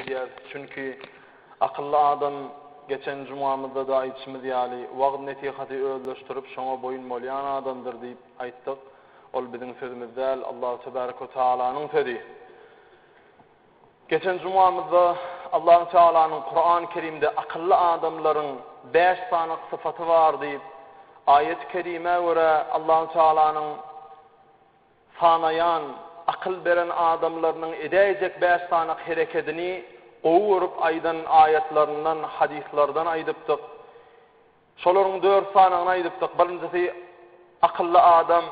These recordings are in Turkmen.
edýär. Çünki akıllı adam geçen cumamızda da aytışymyz ýaly wagt netihaty özleşdirip şoňa boyun bolýan adamdyr diýip aýtdyk. Ol biziň sözümüz däl, Allah tebaraka ve taalanyň sözi. Geçen cumamızda Allah Teala'nın Kur'an-ı Kerim'de akıllı adamların 5 sanak sıfatı var diýip ayet-i kerime göre Allah Teala'nın sanayan, akıl beren adamlarının edecek 5 sanak hareketini oğurup aydan ayetlerden, hadislerden aydıptık. Şolaryň 4 sanağını aydıptık. Birincisi akıllı adam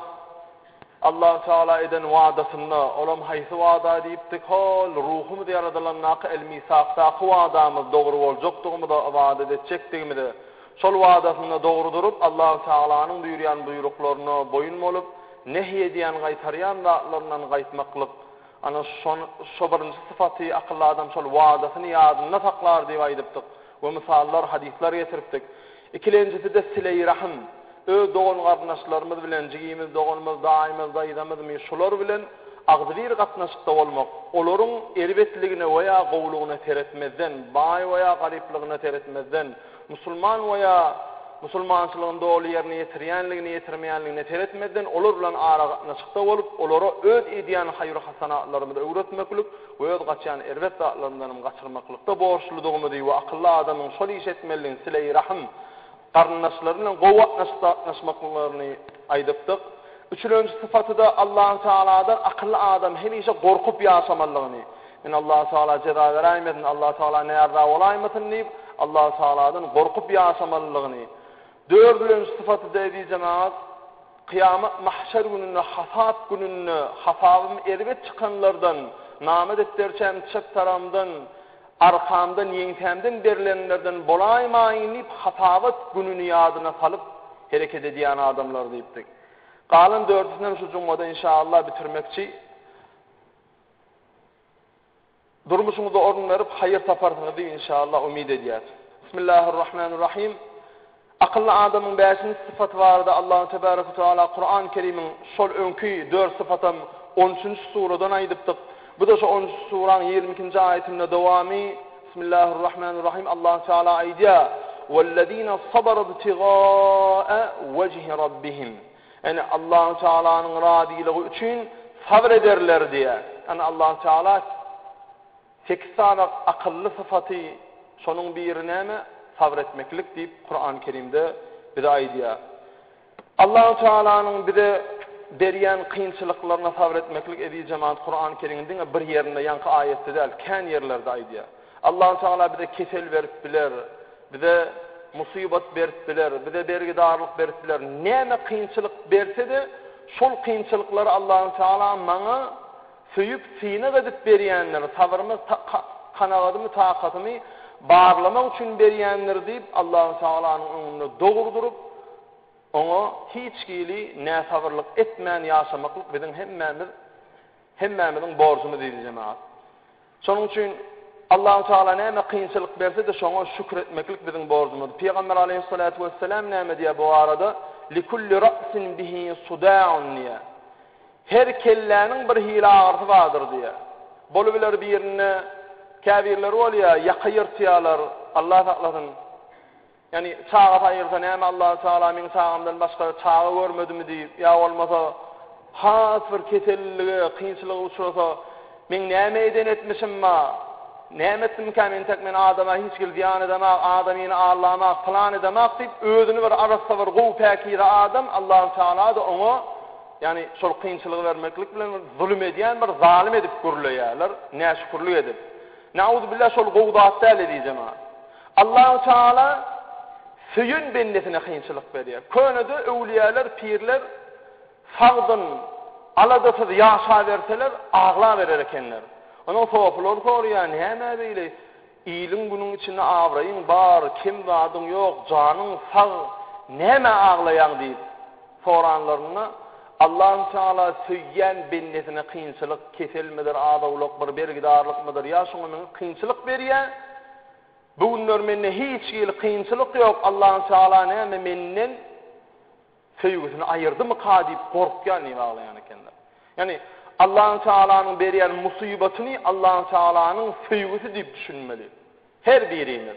Allah Teala eden vaadasyny, olam haýsy vaada diýipdik, hol ruhumyz ýaradylan naky el-misaqda vaadamyz dogry boljakdygymy da vaada edecekdigimi de şol vaadasyny dogry durup Allah Teala'nın buyurýan buyruklaryna boyun bolup nehy edýän gaýtarýan zatlaryndan gaýtmaklyk. Ana şo birinji syfaty akylly adam şol vaadasyny ýadyna saklar diýip aýdypdyk we misallar, hadisler getiripdik. Ikincisi de sile-i rahim. Doğan gatnaşlarymyz bilen, jigimiz, doğanymyz, daýymyz, daýdamyz, şolar bilen agdy bir gatnaşykda bolmak, olaryň erbetligine weýa gowlugyna teretmezden, baý weýa garyplygyna teretmezden, musulman weýa musulmançylygynda ol ýerine ýetirýänligini, ýetirmeýänligini teretmezden, olar bilen ara gatnaşykda bolup, olara öz edýän haýry hasanatlarymyzy öwretmeklik we öz gaçan erbet zatlaryndan gaçyrmaklykda borçludygymy diýip akylly adamyň şol iş etmeliligini sile-i rahim qarındaşlarıyla qowatlaşmaklarını aydıptık. Üçüncü sıfatı da Allah Teala'dan akıllı adam hemişe korkup yaşamalygyny. Men Allah Teala ceza berýärmedin, Allah Teala näde bolaymasyn diýip Allah Teala'dan korkup yaşamalygyny. Dördüncü sıfatı da edi cemaat kıyamet mahşer gününe, hasat gününe, hasabym erbet çıkanlardan, nama defterçem çek taramdan arkamdan, ýeňtemden berilenlerden bolaymaýyn diýip hasabat gününi ýadyna salyp hereket edýän adamlar diýipdik. Galan dördüsinden şu jumada inşallah bitirmekçi. Durmuşyňyzda orunlaryp haýyr taparsyňyz diýip inşallah umid edýär. Bismillahirrahmanirrahim. Akıllı adamın 5-nji sıfaty barda Allah tebaraka ve taala Kur'an-ı Kerim'iň şol öňkü 4 sıfatym 13-nji suradan aýdypdyk. Bu da şu 10. suranın 22. ayetinde devamı. Bismillahirrahmanirrahim. Allah Teala aýdýar: "Vellezîne sabara ibtigâe vejhi rabbihim." Yani Allah Teala'nın radiligi üçin sabr ederler diye. Yani Allah Teala 8 sanak akıllı sıfatı şonun biri näme? Sabr etmeklik diýip Kur'an-ı Kerim'de bir aýdýar. Allah Teala'nın bir de berýän kynçylyklaryna sabr etmeklik edi jemaat Kur'an-ı Kerim'in bir ýerinde ýanky aýetde däl, kän ýerlerde aýdýar. Allah Teala bize kesel berip biler, bize musibat berip biler, bize bergidarlyk berip biler. Näme kynçylyk berse de şol kynçylyklary Allah Teala maňa süýüp sine edip berýänler, sabrymyz, kanagatymy, takatymy barlamak üçin berýänler diýip Allah Teala'nın öňünde dogry durup ona hiç gili ne sabırlık etmeyen yaşamaklık bizim hemmemizin borcumuz değil cemaat. Sonun için Allah-u Teala neyme kıyınçılık verse de şuna şükretmeklik bizim borcumuz. Peygamber aleyhissalatu vesselam neyme diye bu arada لِكُلِّ رَأْسٍ بِهِ صُدَاعٌ diye. Her kellenin bir hile ağırtı vardır diye. Bolubiler bir yerine kâbirler oluyor, yakayırtıyalar, Allah saklasın. Yani çağa ayırsa näme Allah Teala men çağımdan başga çağı görmedim diýip ya olmasa has bir ketelligi, kynçylygy uçursa men näme eden etmişim ma? Näme etdim ki men adama hiç gil ziyan edemek, adamyny ağlamak, plan edemek diýip özüni bir arasda bir gowy päkiri adam Allah Teala da ona yani şol kynçylygy vermeklik bilen zulüm edýän bir zalim edip görülýärler, näşükürlük edip. Nauzu billah şol gowdatda edýärler. Allah Teala Söyün bendesine kıyınçılık veriyor. Könüde evliyalar, pirler sağdan aladasız yaşa verseler ağla verer ekenler. Ona toplar soruyor, näme beýle? İýiliň bunun içinde ağrayın bar, kim adın yok, canın sağ, näme ağlayan diýip soranlaryna Allah Teala söyýän bendesine kıyınçılık keselmidir, adawlyk bir bergidarlyk mıdır? Ya şoňa men kıyınçılık berýär. Bu günler menne hiç kıyınçılık yok. Allah Teala näme menden söýgüsini ayırdı mı kadip korkýan ýa-da ýany kenler. Yani Allah Taala'nın beriyen musibatını Allah Taala'nın feyyusi deyip düşünmeli. Her birimiz.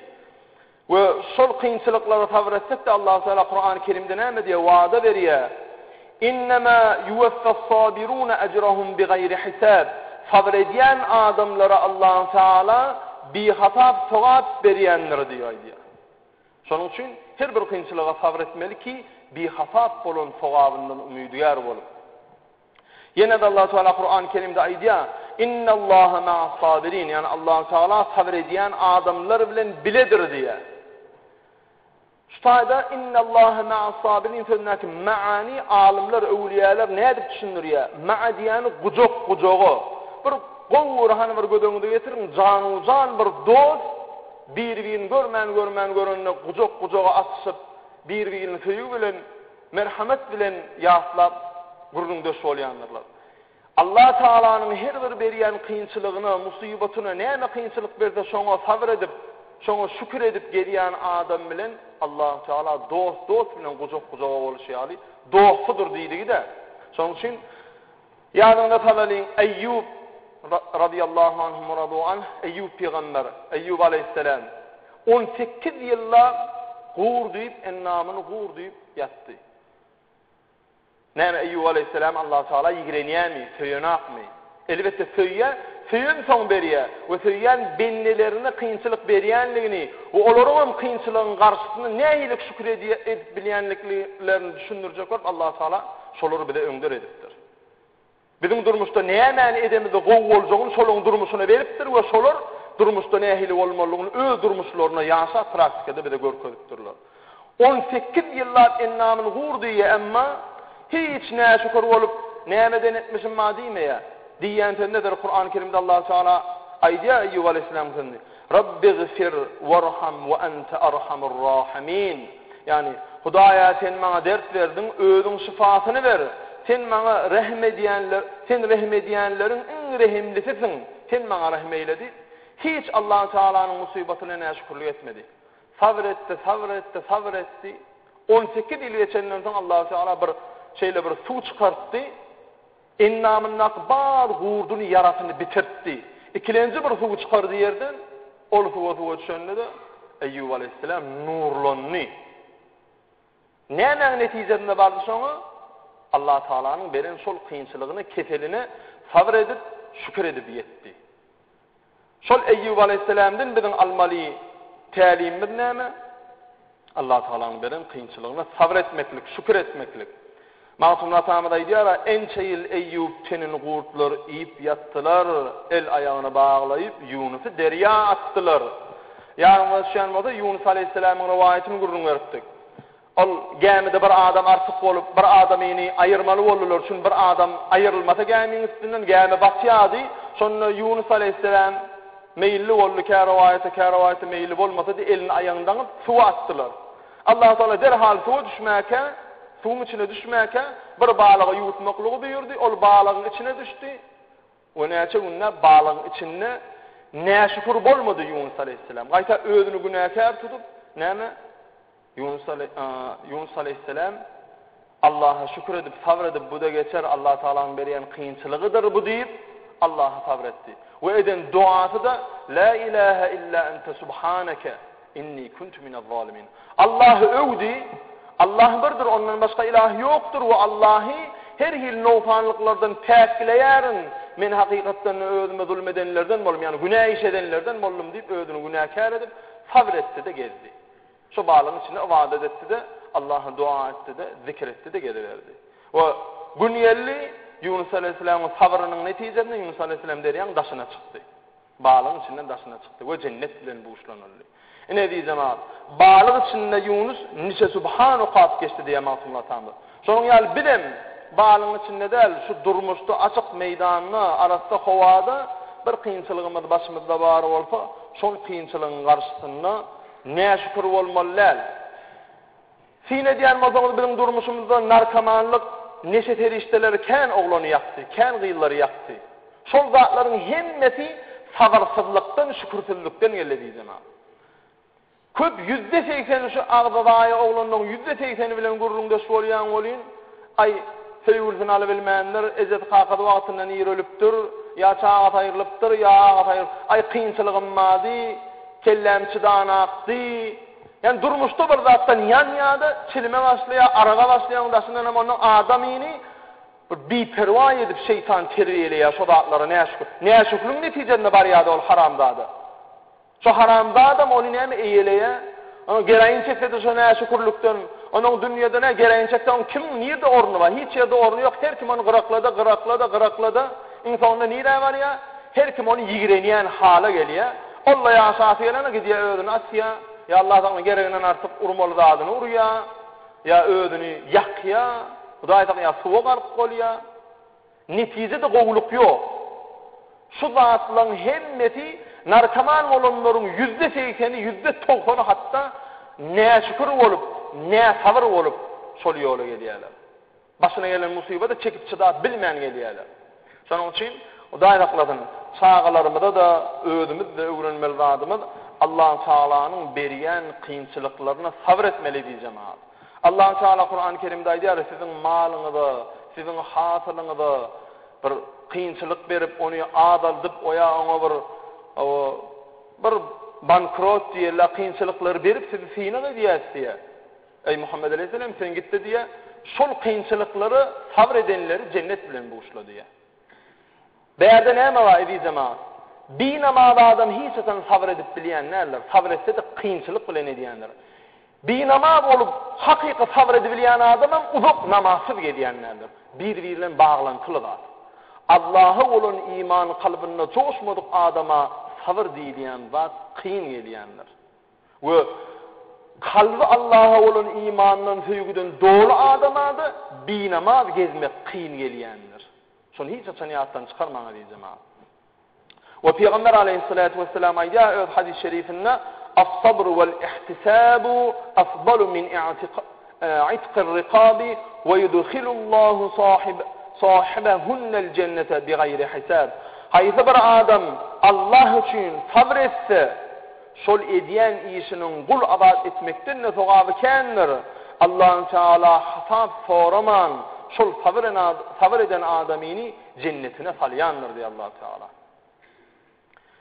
Ve şol kıyınçılıklara tavır etsek de Allah Teala Kur'an-ı Kerim'de ne diye vaada veriyor? İnnemâ yuvaffas-sabirûne ecrahum bighayri hisab. Sabrediyen adamlara Allah Teala bir hatap sevap beriyenler diyor. Şonun için her bir kıyınçılığa sabretmeli ki bir hatap bolun sevabından umidiyar bolup. Yine de Allah Teala Kur'an-ı Kerim'de aydiya İnnallâhe ma'as-sabirin, yani Allah Teala sabrediyen adamlar bilen biledir diye. Şutayda innallâhe ma'as-sabirin sözündeki maani alimler, evliyalar ne edip düşünür ya? Ma'a diyeni kucok. Bir qowur hanı bir gödöňüde getirin, can bir dost, bir-birini görmän kucok atışıp, bir-birini söýüp bilen, merhamet bilen ýatlap gurrunda şolýanlarlar. Allah Taala'nın her bir beriyen kıyınçılığını, musibatını, näme kıyınçılık berse şoňa sabr edip, şoňa şükür edip geliyen adam bilen Allah Teala dost bilen kucak boluşýaly, dostdur diýdigi de. Şoň üçin ýanynda talalyn Eyyub radıyallahu anhu muradu'an, Eyyub peygamber, Eyyub aleyhisselam 18 ýyllar gur diýip, ennamyny gur diýip ýatdy. Näme Eyyub aleyhisselam Allah Teala ýigrenýärmi, söýenakmy? Elbette söýen soň berýär we söýen bennelerini kıyınçylyk berýänligini, we olaryň kıyınçylygyň garşysyna näýilik şükür edip bilýänliklerini düşündirjek bolup Allah Teala şolary bize öňder edipdir. Bizim durmuşda näme edemizde gow boljagyny şolaryň durmuşyna beripdir we şolar durmuşda nähili bolmalygyny öz durmuşlaryna ýaşa praktikada bize görkezipdirler. 18 ýyllar ennamyny gurdy emma hiç näşükür bolup nämeden etmişim ma diýmeýär. Diýentendedir Kur'an-ı Kerim'de Allah Teala aydiya Eyyub aleyhisselam sözünde Rabbighfir warham ve ente arhamur rahimin. Yani Hudaýa sen maňa dert verdin, özüň şifasyny ver. Sen maňa rahmediýänleriň iň rehimlisisin. Sen maňa rahmeyledi. Hiç Allah Teala'nın musibatyna näşükürlik etmedi. Sabr etti. 18 ýyl geçenden soň Allah Teala bir suw çykartdy. Ennamynyň bar gurduny yaratyny bitirdi. İkilenji bir suw çykardy ýerden, ol suwa düşende de Eyyub aleyhisselam nurlandy. Näme netijede bardy şoňa? Allah Taala'nın beren şol kıyınçylygyny, keselini sabr edip, şükür edip ýetdi. Şol Eyyub aleyhisselamdan biziň almaly tälimimiz näme? Allah Taala'nın beren kıyınçylygyna sabr etmeklik, şükür etmeklik. Ma'sumna tamada diýär, ençeýil Eyyub tenin gurtlar iyip yattılar, el ayağını bağlayıp Yunus'u derya attılar. Ýa-ni şeýle Yunus aleyhisselamyň riwayatyny gurrun beripdik. Ol gemide bir adam artyk bolup, bir adamyny aýyrmaly boldular, şun bir adam aýrylmasa geminiň üstünden gemi batýady. Şonda Yunus aleyhisselam meýilli boldy, kärowayata meýilli bolmasa da elini aýagyndan suwa atdylar. Allah Teala derhal suwa düşmäke, suwun içine düşmäke bir balygy ýutmaklygy buyurdy. Ol balygyň içine düşdi. O näçe günne balygyň içinde näşükür bolmady Yunus aleyhisselam. Gaýta özüni günäkär tutup, näme? Yunus aleyhisselam Allah'a şükür edip, sabr edip bu da geçer, Allah Teala'nın beriyen kıyınçılıgıdır bu deyip Allah'a sabretti. Ve eden duası da La ilahe illa ente subhaneke inni kuntu minez-zalimin. Allah'ı övdi, Allah birdir, ondan başka ilah yoktur ve Allah'ı her hil nofanlıklardan täkleýärin. Men hakykatdan özüme zulmedenlerden bolum, yani günah işedenlerden bolum deyip özünü günahkar edip sabretti de gezdi. Şu bağlığın içinde ibadet etti de, Allah'a dua etti de, zikretti de geliverdi. O günyelli Yunus aleyhisselamın sabrının neticesinde Yunus aleyhisselam deryan daşına çıktı. Bağlığın içinden daşına çıktı ve cennet bilen buluşlanırdı. Ne diyeceğim abi? Bağlığın içinde Yunus nice subhanu qat geçti diye masumla tanıdı. Şonun yal bilem bağlığın içinde değil, şu durmuştu açık meydanına arasında hovada bir kıyınçılığımız başımızda var olsa, şol kıyınçılığın karşısında näşükür bolmalylar. Sine diýen mazamyz biziň durmuşymyzda narkomanlyk, neşe terişdeleri kän oglany ýakdy, kän gyýyllary ýakdy. Şol zatlaryň hemmesi sabırsyzlykdan, şükürsizlikden geldi diýjem. Köp %80 şu agdabaýy oglanyň %80 bilen gurrundaş bolýan bolýan, ay Feýülsini alabilmänler ezet qaqad wagtyndan ýer ölüpdir, ýa çağa taýrylypdyr, ýa ay kynçylygym mady, kellem çıdanaqdy. Yani durmuşda bir zatdan yan-ýada çilime başlaýar, araga başlaýan daşyndan hem onun adamyny bir biperwa edip şeytan terbiýeleýär şo zatlara näşük. Näşüklüň netijesinde bar ýa-da ol haramdady. Şo haramda adam onu näme eýeleýär? Ama gereğin çekse şu näşüklükden, onun dünýäde ne gereğin çekse on kim nirde ornu var? Hiç ýerde ornu ýok. Her kim onu gıraklada. İnsanda nire var ya? Her kim onu ýigrenýän hala gelýär. Allah ýaşaty gelene gidýär ödüni atýar. Ya Allah'tan gereğinden artık urmalı zadını urya, ya ödünü yakya, Hudaýdan ya suwa garp bolýar. Netijede gowluk ýok. Şu zatlaryň hemmeti narkoman bolanlaryň %80'i, %90'y hatta näşükür bolup, näsabr bolup şol ýola gelýärler. Başyna gelen musibete çekip çydap bilmän gelýärler. Şonuň üçin Hudaýdan çağalarymyzda da özümizde öwrenmeli zadymyz Allah Taala'nın berýän kynçylyklaryna sabr etmeli diýjemaat. Allah Taala Kur'an-ı Kerimde aýdýar, siziň malyňyzda, siziň hasylyňyzda bir kynçylyk berip, onu adaldyp, oya ona bir bankrot diýerler, kynçylyklary berip sizi synaga diýär. Ey Muhammed aleyhisselam sen gitdi diýe, şol kynçylyklary sabr edenleri cennet bilen buluşla diýär. Bäde näme var diýjemaat? Bir namaz adam hiç atan sabr edip bilýänler, sabr etse de kynçylyk bilen edýänler. Bir namaz bolup hakyky sabr edip bilýän adamam uzak namazsyz gedýänler. Bir-birilen baglantyly zat. Allah'a olan iman kalbinde coşmadık adama sabır diýilýän zat kyn gelýänler. Ve kalbi Allah'a olan imandan söýgüden dolu adama da bir namaz gezmek kyn gelýänler. Şonu hiç açan ýatdan çykarmaňa diýjemaat. Ve Peygamber aleyhissalatu vesselam aýdýar hadis-i şerifinde as-sabr vel-ihtisabu afdalu min i'tiq-ir-riqabi ve yudkhilullahu sahibehunnel cennete bighayri hisab. Haýsy bir adam Allah üçin sabr etse, şol edýän işiniň gul abad etmekden ne sogaby kendir. Allah Taala hasab soraman şol sabr eden adamyny cennetine salýandyr diýär Allah Taala.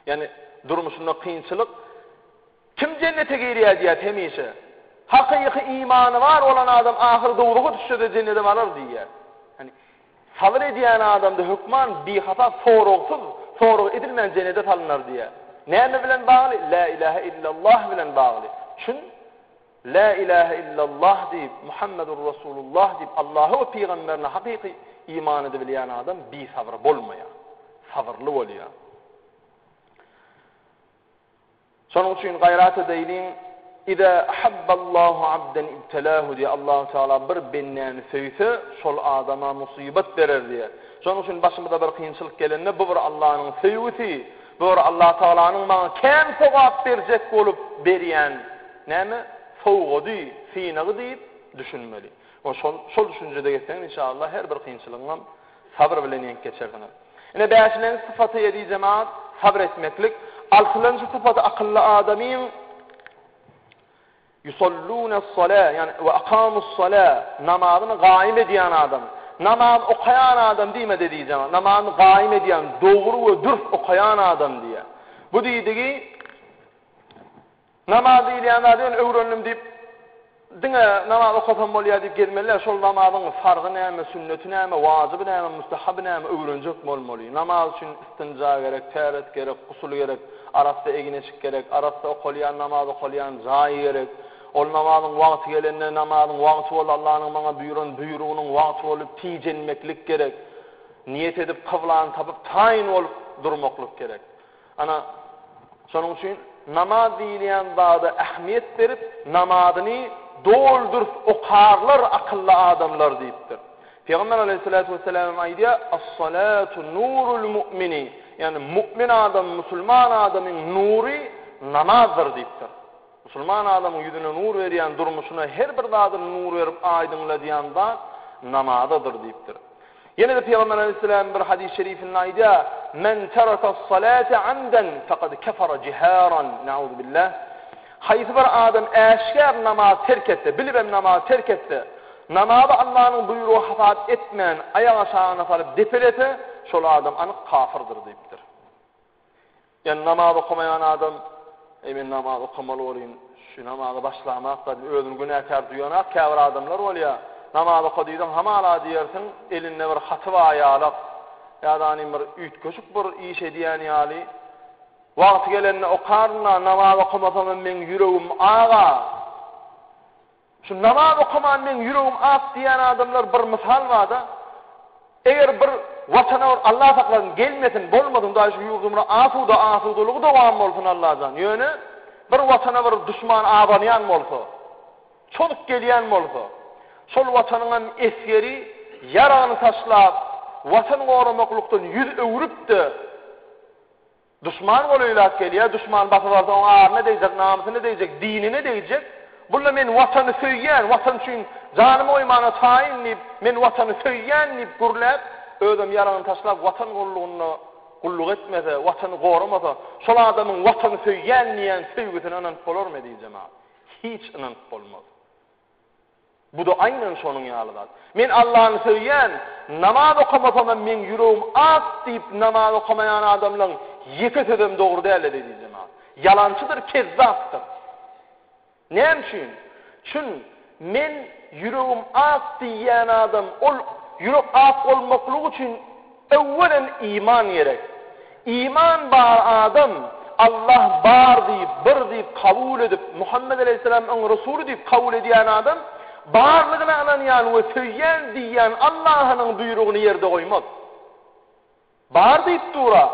Yani durmuşunda kynçylyk kim cennete girýär diýär hemişe. Hakyky imany var olan adam ahir dowrugy düşse cennete barar diýär. Yani sabr edýän adamda hükman bir hata sorug edilmän cennete salynar diýär. Näme bilen bagly? La ilahe illallah bilen bagly. Çün la ilahe illallah diýip Muhammedur Rasulullah diýip Allah'a we peýgamberine hakyky iman edip bilýän adam bir sabr bolmaýar. Sabrly bolýar. Şonuň üçin gaýrat edeýin, "İza habballahu 'abdan ibtalahu" diýär Allah Taala bir bennäni söýse, şol adama musibet berer diýär. Şonuň üçin başymyza bir kynçylyk gelende bu bir Allah'nyň söýgüsi, bu bir Allah Taalanyň maňa kem sowap berjek bolup berýän näme? Sowgady, synagy diýip düşünmeli. O şol düşünjede geçsen inşallah her bir kynçylygyň sabr bilen ýeňip geçerdir. Ene bäşilen sıfaty ýedi jemaat sabr etmeklik. Altıncı sıfatı akıllı adamın yusallûne-s-salâ yani ve akâmus-salâ namazını gaim ediyen adam. Namaz okayan adam diýme dediğim namazını gaim ediyen, doğru ve dürüst okayan adam diye. Bu diýdigi namaz diýilýän öwrenlim diýip diňe namaz okasam bolýar diýip gelmeler. Şol namazyň fargy näme, sünneti näme, wajibi näme, mustahaby näme öwrenjek bolmaly. Namaz üçin istinja gerek, täret gerek, gusul gerek, arasda egineçik gerek, arasda okulyan namaz okulyan zayi gerek. Ol namazyň wagty gelende namazyň wagty bol Allah'nyň maňa buyrugynyň wagty bolup tijenmeklik gerek. Niyet edip kıblan tapıp tayin olup durmaklyk gerek. Ana şonuň üçin namaz diýilýän zada ähmiýet berip namazyny doldur okarlar akıllı adamlar diýipdir. Peygamber aleyhissalatu vesselam aýdýar, "As-salatu nurul mu'mini." Yani mümin adam, musulman adamın nuri namazdır diýipdir. Musulman adamın yüzüne nur berýän durmuşuna her bir zadyn nur berip aýdynladýan zat namazdadır diýipdir. Yine de Peygamber aleyhisselam bir hadis-i şerifinde aýdýar, "Men teraka-s-salata 'amdan faqad kafara jiharan." Nauzu billah. Haýsy bir adam äşkär namaz terk etdi, bilip namaz terk etdi. Namazı Allah'ın buyruğu hafat etmeyen ayağı aşağına salıp depelete şol adam anık kafirdir deyiptir. Yani namaz okumayan adam emin namaz okumalı olayım şu namazı başlamak da özünü günahkar duyanak kâvir adamlar ol ya namaz okuduydun hamala diyersin elinle bir hatıva ayağılık ya da hani bir üyt köşük bir iş ediyen yali vakti gelenine okarına namaz okumasamın men yüreğim ağa şu namaz okuman men yüreğim ağa diyen adamlar bir misal var da eğer bir vatana Allah saklasın gelmesin bolmadın da şu yurdumda asuduluğu devam olsun Allah'dan yönü bir vatana bir düşman abanayan olsa çoluk geliyen olsa sol vatanının esgeri yaranı taşlap vatan korumakluktan yüz övrüptü düşman oluyla geliyor düşman batılardan ağır ne diyecek namusu ne diyecek dini ne diyecek bulla men vatanı söyleyen vatan için canımı oymana tayinleyip men vatanı söyleyen deyip gurlap ödüm yaranı taşlap vatan kulluğunu kulluk etmese vatanı korumasa sol adamın vatanı söyleyen sevgisine inanıp olur mu diyeceğim hiç inanıp olmaz. Bu da aynen şonun yalıdır. Men Allah'ın söyleyen namaz okumasam men yüreğim at deyip namaz okumayan adamların yeket edem doğru değil diyeceğim yalancıdır, kezzaptır. Ne için? Çünkü men yüreğim at diyen adam ol yürek at olmaklığı için evvelen iman gerek. İman var adam Allah var deyip bir deyip kabul edip Muhammed Aleyhisselam'ın Resulü deyip kabul ediyen adam bağırlığına ananayan ve söyleyen diyen Allah'ın buyruğunu yerde koymaz. Bağır deyip dura.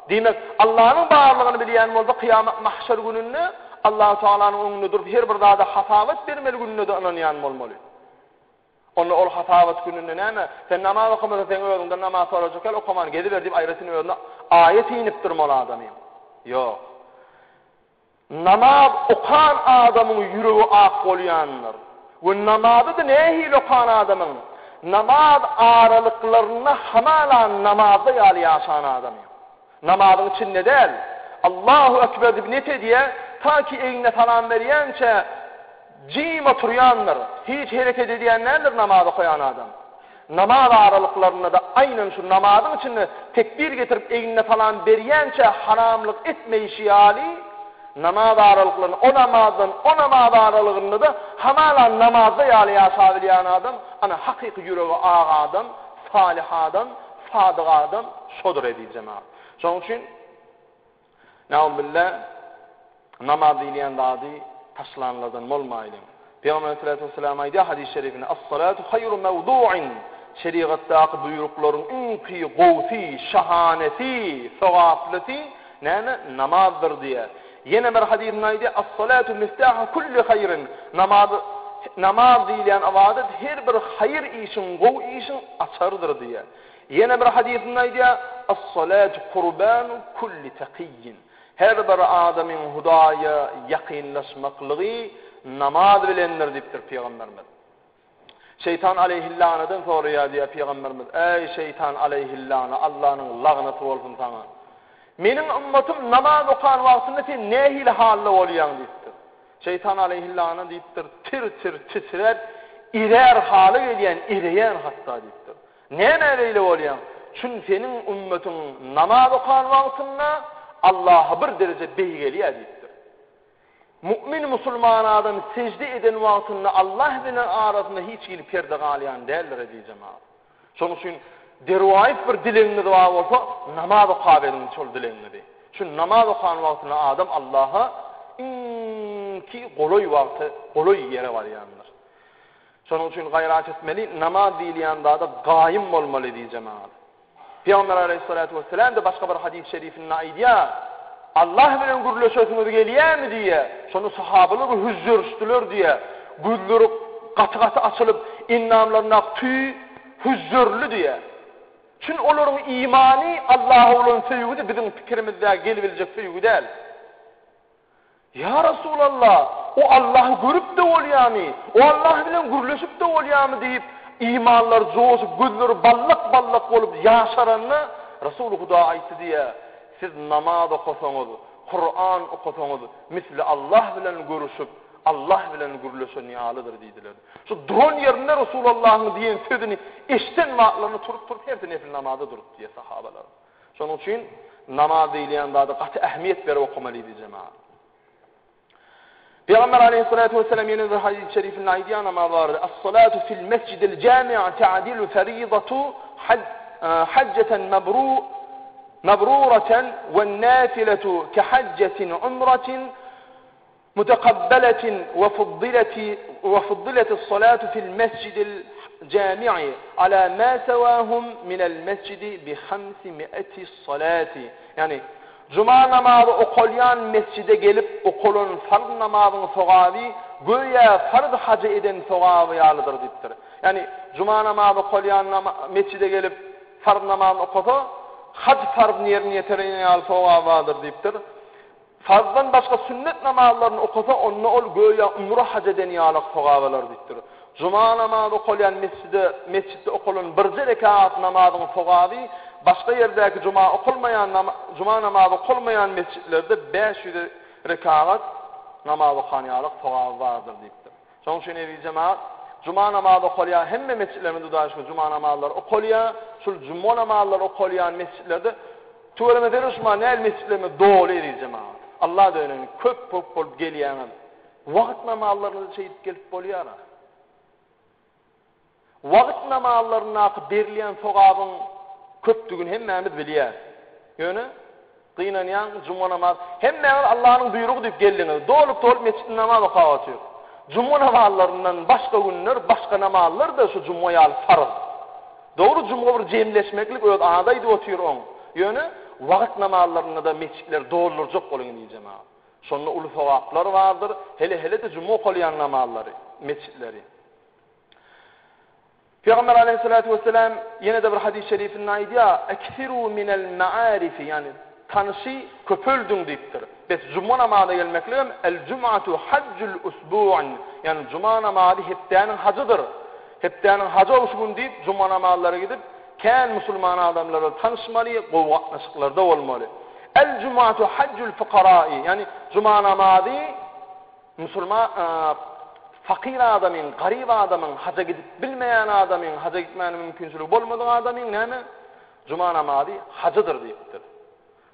Demek Allah'ın bağırlığını bileyen oldu kıyamet mahşer gününde Allah-u Teala'nın önünde durup her bir dağda hafavet vermeli gününde de ananayan olmalı. Onu ol hafavet gününde ne? Sen namaz okumadın sen öğrendin namaz soracak okuman gediver deyip ayrıtını öğrendin ayet inip durmalı adamıyım. Yok. Namaz okan adamın yüreği ak oluyanlar. Ve namazı da nehil okan adamın namaz aralıklarına hamalan namazda yali yaşayan adamıyım. Namazın içinde değil. Allahu Ekber deyip nete diye ta ki eline falan veriyençe cim oturuyanlar, hiç hareket ediyenlerdir namazı koyan adam. Namaz aralıklarına da aynen şu namazın içinde tekbir getirip eline falan veriyençe haramlık etmeyişi yali namaz aralıklarını o namaz aralığında da hamalan namazda yali yaşayabilen adam ana hakiki yüreği ağa adam, salih adam, sadık adam şodur edeceğim abi. Onun için Naubillah namaz dileyen dadı taşlanlardan olmayalım. Peygamber Aleyhisselatü Vesselam aydı hadis-i şerifine as-salatu hayru mevdu'in şeriattaki buyrukların inki, gavfi, şahaneti, sevaplıti namazdır diye. Yine bir hadis-i aydı as-salatu miftahu kulli hayrin namaz dileyen avadet her bir hayır işin, gav işin açardır diye. Yine bir hadis-i aydı as-salatu kurbanu kulli taqiyyin her bir adamın Hudaya yakınlaşmaklığı namaz bilenler deyiptir Peygamberimiz. Şeytan aleyhillâne'den soruyor diye Peygamberimiz. Ey şeytan aleyhillâne Allah'ın lağnatı olsun sana. Menin ümmetim namaz okan vaktinde sen nehil halle oluyan deyiptir. Şeytan aleyhillâne deyiptir. Tir titrer irer hale geliyen ireyen hatta deyiptir. Ne neyle oluyan? Çünkü senin ümmetin namaz okan vaktinde Allah'a bir derece beygeliye deyiptir. Mümin Müslüman adam secde eden vaktinde Allah bilen arasında hiç gelip perde galiyan değerler diyeceğim abi. Şunun için dervayet bir dilenini dua olsa namaz okabedin çol dilenini dey. Çünkü namaz okan vaktinde adam Allah'a ki goloy vakti, goloy yere var yanlar. Şunun için gayret etmeli, namaz dileyen da gayim olmalı diyeceğim abi. Peygamber Aleyhisselatü Vesselam da başka bir hadis-i şerifinin aydiya Allah bilen gürleşesiniz geliyor mu diye şunu sahabeler hüzzürstüler diye gülleri katı açılıp innamlarına tüy hüzzürlü diye. Çünkü onların imani Allah'a olan sevgi bizim fikrimizde gelebilecek sevgi değil. Ya Resulallah o Allah'ı görüp de oluyor mu? O Allah bilen gürleşip de oluyor mu deyip imanlar coğusup gülleri ballak olup yaşaranına Resulü Huda ayeti diye siz namaz okusanız, Kur'an okusanız misli Allah bilen görüşüp Allah bilen gürleşen ýalydyr diýdiler. Şu duran ýerinde Resulullah'ın diýen sözüni eşten wagtlaryny turup her nefil namazda durup diýe sahabalar. Şonuň üçin namaz diýilen zada gaty ähmiýet berip okumaly diýdi jemaat. Peygamber aleyhissalatu vesselam yine bir hadis-i şerifinde aydiyan namaz vardı. As-salatu fil mescidil cami' ta'dilu feridatu hacceten mebrureten ve nafiletu ke haccetin umratin متقبلة وفضلت الصلاة في المسجد الجامع على ما سواهم من المسجد ب500 الصلاة. Yani Cuma namazı okulyan mescide gelip okulun farz namazını soğavi göya farz hacı eden soğavi yalıdır deyiptir. Yani Cuma namazı okulyan mescide gelip farz namazını okusa hac farzını yerine yeterine yalı soğavadır deyiptir. Farzdan başka sünnet namazlarını okusa onu ol göya umra hac eden yalı soğavalar deyiptir. Cuma namazı okulyan mescidde okulun bir rekat namazını soğavi başka yerdeki cuma namazı kılmayan mescitlerde 500 rekat namazı kılmayarak tavaf vardır deyiptir. Şoň üçin evi cemaat cuma namazı kılýan hemme mescitlerinde daşy cuma namazları okulýan, şol cuma namazları okulýan mescitlerde töwereme deruşma näl mescitlerinde dolu edi cemaat. Allah dönen köp bolup gelýän wagt namazlaryny çeýip gelip bolýar. Wagt namazlaryna berilýän sowabın köptügün hemmemiz bilýär. Ýöne gynanýan cuma namaz hemmemiz Allah'ın buyrugy diýip geldiňiz. Dolup mescitde namaz okaýar. Cuma namazlarından başka günler, başka namazlar da şu cuma ýaly farz. Dogry cuma bir jemleşmeklik öýet adaýdy otyr oň. Ýöne wagt namazlaryna da mescitler dolurjak bolýan diýjem. Şonda uly sowaplar vardyr. Hele de cuma okulayan namazlary, mescitleri. Peygamber aleyhissalatu vesselam yine de bir hadis-i şerifinde aydiya "Eksiru minel ma'arifi" yani tanışı köpöldün deyiptir. Biz cuma namazına gelmekle el cum'atu haccul usbu'un yani cuma namazı heptaning hacıdır. Heptaning hacı oluşun deyip cuma namazlara gidip kän musulman adamlara tanışmaly, gowgatnaşyklarda bolmaly. El cum'atu haccul fuqara'i yani cuma namazı musulman fakir adamın, garip adamın, haca gidip bilmeyen adamın, haca gitmenin mümkünsülüğü bolmadığı adamın näme? Cuma namazı hacıdır deyipdir.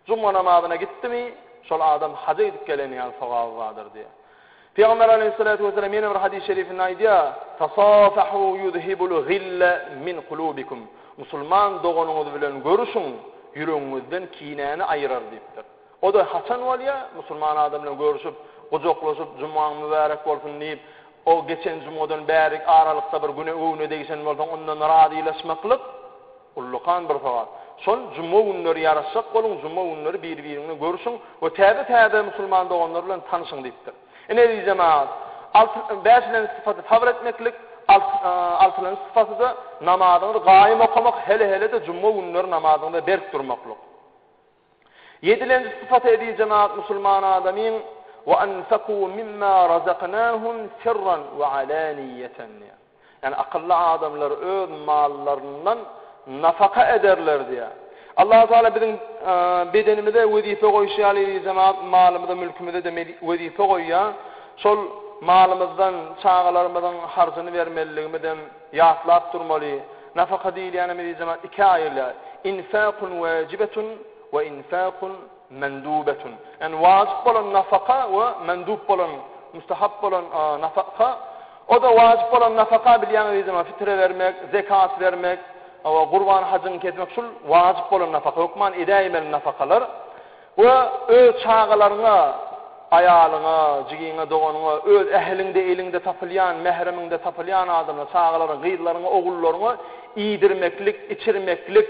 Cuma namazına gitti mi, şol adam haca gidip geleni ýaly sowabı vardır diye. Peygamber aleyhissalatu vesselam yine bir hadis-i şerifinde aydiya "Tasafahu yudhibul ghilla min kulubikum." Musulman dogonuňyz bilen görüşüň, ýüregiňizden kinäni aýyrar deyipdir. O da haçan bolýa, musulman adam bilen görüşüp, gojoklaşyp, "Jumaň mübarek bolsun" diýip o geçen cumadan bäri aralykda bir güne öwüne degişen bolsa ondan radylaşmaklyk ullukan bir sowap. Şol cuma günleri ýaraşak bolun, cuma günleri bir-birini görüşüň we täze musulman doganlar bilen tanışyň diýipdir. Ene diýjemaat, beşlen sıfaty tabir etmeklik, altylan sıfaty da namazyny gaýym okumak, hele de cuma günleri namazyny berk durmaklyk. Yedilenji sıfaty diýjemaat musulman adamyň وَأَنْفَقُوا مِمَّا رَزَقْنَاهُمْ سِرًّا وَعَلَانِيَّةً yani akıllı adamlar öz mallarından nafaka ederler diye. Allah Teala bizim bedenimizde vazife koyuşalı cemaat malımızda mülkümüzde de vazife koyuyor. Şol malımızdan çağalarımızdan harcını vermeliligimizden yatlap durmalı. Nafaka değil yani cemaat iki ayrı. İnfakun vacibetun ve infakun mendubetun. Yani vacip olan nafaka ve mendub olan mustahab olan nafaka. O da vacip olan nafaka bilýän zaman fitre vermek, zekat vermek, ve kurban hacını ketmek şul vacip olan nafaka. Hukman edäýmeli nafakalar. Ve öz çağalaryna, ayalyňa, jigiňe, dogaňa, öz ählinde, elinde tapylýan, mehreminde tapylýan adamlar, çağalaryň, gyýdlaryňa, ogullaryňa iýdirmeklik, içirmeklik,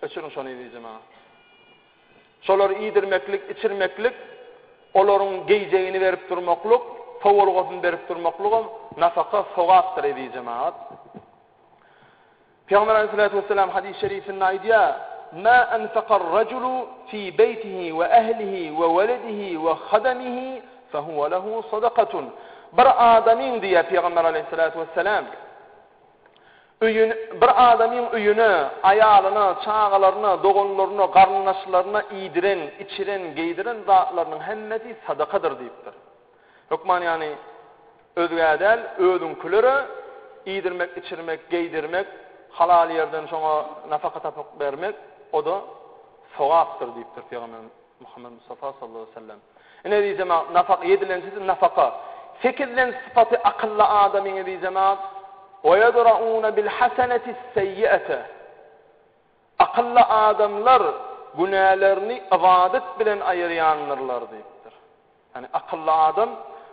öçürün şonu diýjem. Şolary iýdirmeklik, içirmeklik, olaryň geýjegini berip durmaklyk, tawalgatyny berip durmaklygam nafaka sowapdyr diýdi jemaat. Peygamber aleyhissalatu vesselam hadis-i şerifinde aydiya "Ma anfaqa ar-rajulu fi beytihi ve ahlihi ve waladihi ve khadamihi fehuve lehu sadaqatun." Bir adamın diye Peygamber aleyhissalatu vesselam bir adamın üyüne, ayalyna, çağalaryna, doganlaryna, garnaşlaryna iýdiren, içiren, geýdiren zatlarynyň hemmesi sadakadyr diýipdir. Hükman yani özgädel, özünkülere iýdirmek, içirmek, geydirmek, halal yerden şoňa nafaka tapyp bermek, o da sowapdyr diýipdir Peygamber Muhammed Mustafa sallallahu aleyhi ve sellem. Ne diýjem, nafaka yedilen siz nafaka. Sekizlen sıfatı akıllı adamın diýjem, "Ve yedra'un bil hasenati sayyi'ate." Akıllı adamlar günahlarını ibadet bilen ayıryanlarlar diýipdir. Yani akıllı adam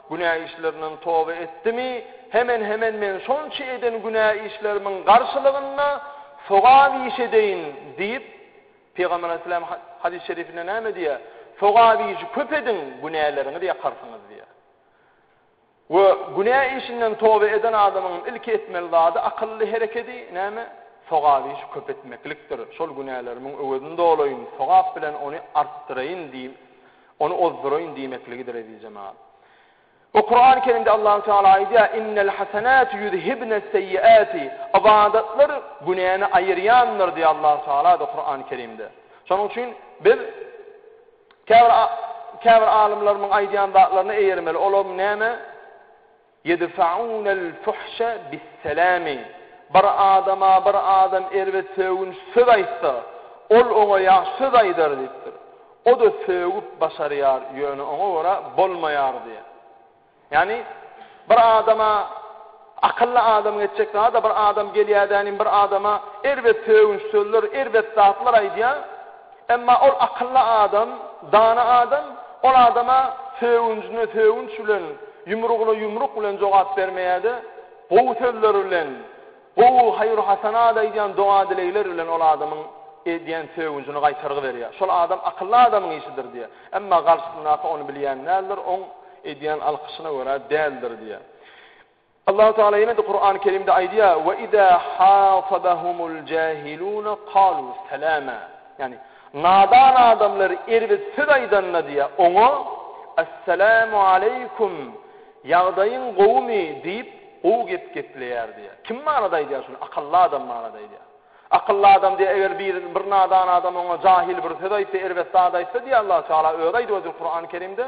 günah işlerinden tövbe etdimi, hemen men şonça eden günah işlerimin garşylygyna sogawy iş edeyin diýip Peygamber Aleyhisselam hadis-i şerifinde näme diýär? Sogawy iş köp edin, günahlarını diýip garşyňyz diýär. Ve günah işinden tövbe eden adamın ilk etmeli zady akıllı hereketi näme? Sogawy iş köp etmeklikdir. Şol günahlarymyň öwedinde olaýyn, sogap bilen onu artdyraýyn diýip, onu ozduraýyn diýmekligidir diýjem. O Kur'an-ı Kerim'de Allah Teala aydiya innel hasenatu yuzhibne seyyiati ibadatlar günahını ayıryanlar diye Allah Teala da Kur'an-ı Kerim'de. Şonun için biz käbir alimleriň aydiyan zatlaryny eýermeli. Olam näme? Yedfa'unel fuhşa bis-selami. Bir adam erwet söwün söz aýtsa, ol oňa ýaşy söz aýdar diýipdir. O da söwüp başarýar, ýöne oňa gora bolmaýar diye. Yani bir adama akıllı adam geçecek da bir adam gelýärden bir adama erwet söwün sözler, erwet zatlar aýdýar. Emma ol akıllı adam, dana adam, ol adama söwün bilen, yumruk bilen jogap bermeýärdi. Bu sözler bilen, bu hayır hasanat aýdýan dua dileýler bilen ol adamyň edýän söwünjüni gaýtargy berýär. Şol adam akıllı adamyň işidir diýär. Emma garşysynda onu bilýän näler on edýän alkyşyna görä däldir diýär. Allah Teala ýene de Kur'an-ı Kerimde aýdýar: "Ve izâ hasabahumul jahilûn qalu selama." Yani nadan adamlar erwet söz aýdanlar diýär. Oňa "Assalamu aleykum" ýagdaýyň gowmy diýip o gepleýär diýär. Kim manada aýdýar şunu? Akıllı adam manada aýdýar. Akıllı adam diye eger bir nadan adam ona cahil bir söz aýtsa, erwet zat aýtsa diye Allah Teala öýdýär özü Kur'an-ı Kerimde.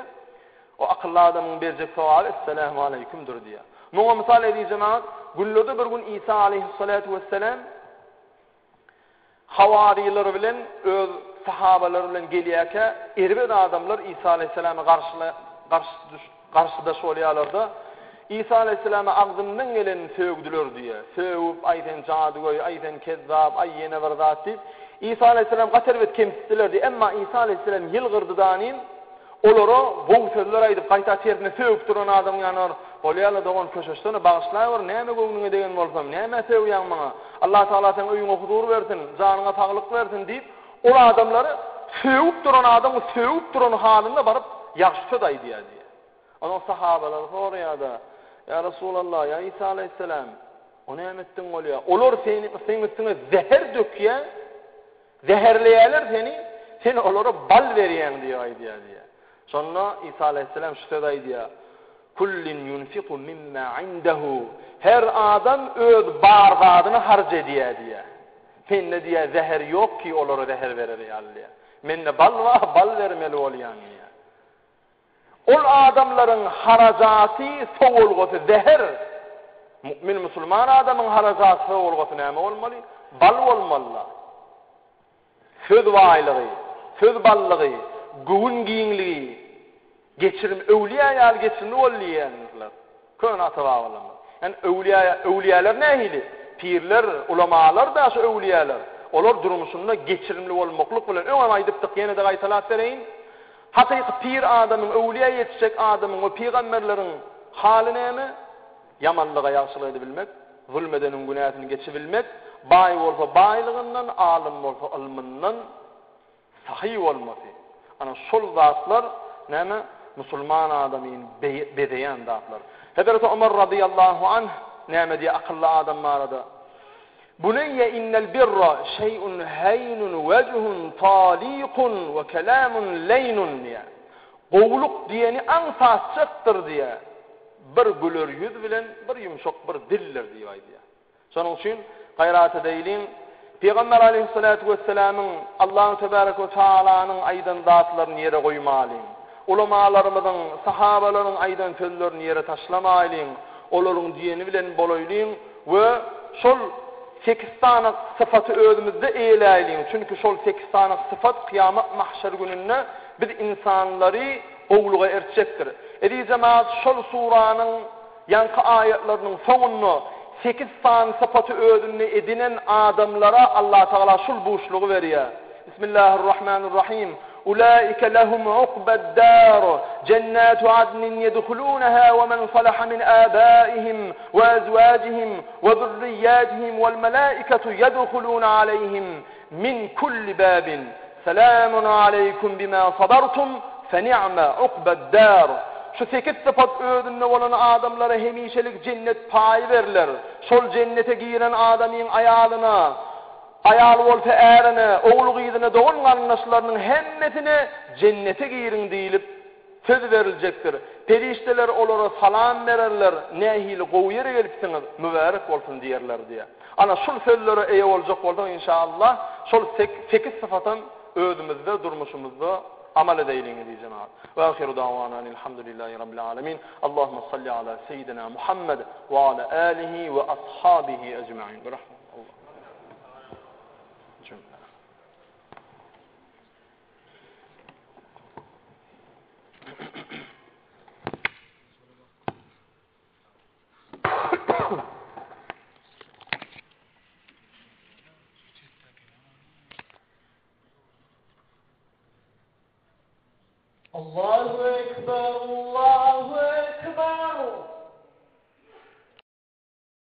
O akıllı adamın berjek sowaly "Esselamu aleykümdür" diye. Muňa misal edýärem, güllede bir gün İsa aleyhissalatu vesselam hawariler bilen öz sahabalar bilen gelýärke, erwet adamlar İsa aleyhissalamy garşyda şolýarlarda İsa aleyhissalama agdymdan gelen söwgdiler diye. Söwüp aýdan jadygoý, aýdan kezzap, aýyna bir zat diýip İsa aleyhissalam gaterwet kemsitdiler diye. Emma İsa aleyhissalam ýylgyrdydanym olara bu sözler aýdyp gaýta terine söwüp duran adam ýanar. Bolýarlar dogan köşeşdeni bagşlaýar, näme göwnüňe degen bolsam, näme söwýän maňa. Allah Taala sen öýüňe hudur bersin, janyňa saglyk bersin diýip, o adamlary söwüp duran adamy söwüp duran halynda baryp ýaşy söz aýdýar diye. Ana sahabalar soraýarda: "Ya Resulallah, ya İsa aleyhisselam, o näme etdiň bolýar? Olar seň üstüne zehir dökýär, zehirleýärler seni, sen olara bal berýän" diýip aýdýar diye. Sonra İsa aleyhisselam şu söz aýdýar: "Kullun yunfiqu mimma indehu." Her adam öz barbadyny harc edýär diye. Sende diye zehir yok ki olara zehir berýär diye. Mende bal var, bal vermeli bolýan diye. Ol adamların harajaty sowulgaty zehir. Mümin musulman adamyň harajaty sowulgaty näme bolmaly? Bal bolmaly. Söz waýlygy, söz ballygy, güwün giňligi, geçirim öwliýa ýal geçirini bolýanlar. Kön atawaglar. Yani öwliýalar nähili? Pirler, ulamalar da şu öwliýalar. Olar durmuşunda geçirimli bolmaklyk bilen öňe aýdypdyk, ýene de gaýtalat bereýin. Hakyky pir adamyň, öwliýa ýetişek adamyň we peýgamberleriň haly näme? Yamanlyga ýagşylygy bilmek, zulmedeniň günahyny geçirilmek, baý bolsa baýlygyndan, alim bolsa ilminden sahy bolmasy. Ana şol zatlar näme? Musulman adamyň bedeýän zatlar. Hazrat Ömer radıyallahu anh näme diýär akylly adamlarda? Bunayya innel birra şey'un haynun wejhun taliqun ve kelamun laynun diye. Gowluk diyeni ansasçıktır diye. Bir güler yüz bilen bir yumşak bir dildir diye diye. Şonun üçin gayrat edeýin. Peygamber aleyhissalatu vesselam'ın Allahu tebaraka ve taala'nın aýdan zatlaryny ýere goýmaly. ulamalarymyzyň, sahabalaryň aýdan sözlerini ýere taşlamaýlyň, olaryň diýeni bilen bolaýlyň we şol 8 tane sıfatı özümizde eýläýliň. Çünki şol 8 tane sıfat kıyamet mahşer gününde biz insanları owluga erçekdir. Edi cemaat şol suranyň ýanky aýatlarynyň soňuny 8 tane sıfatı özünde edinen adamlara Allah Taala şol boşlugy berýär. Bismillahirrahmanirrahim. أولئك لهم عقبى الدار جنات عدن يدخلونها ومن صلح من آبائهم وأزواجهم وذرياتهم والملائكة يدخلون عليهم من كل باب سلام عليكم بما صبرتم فنعم عقبى الدار. Şu 8 sıfat ödünne olan adamlara hemişelik cennet payı verirler. Şol cennete giren adamın ayalına ayal bolsa ärine, oğlu gyzyna doğun garnaşlarynyň hemmetine cennete girin diýilip söz veriljekdir. Perişteler olara salam bererler, nähili gowy ýere gelipsiňiz, mübarek bolsun diýerler diýe. Ana şol sözlere eýe boljak boldyk inşallah. Şol 8 sıfatyn özümizde, durmuşymyzda amal edeýliň diýjem. Wa ahiru da'wana alhamdulillahi rabbil alamin. Allahumme salli ala seyyidina Muhammad ve ala alihi ve ashabihi ecmaîn. Allahu Ekber.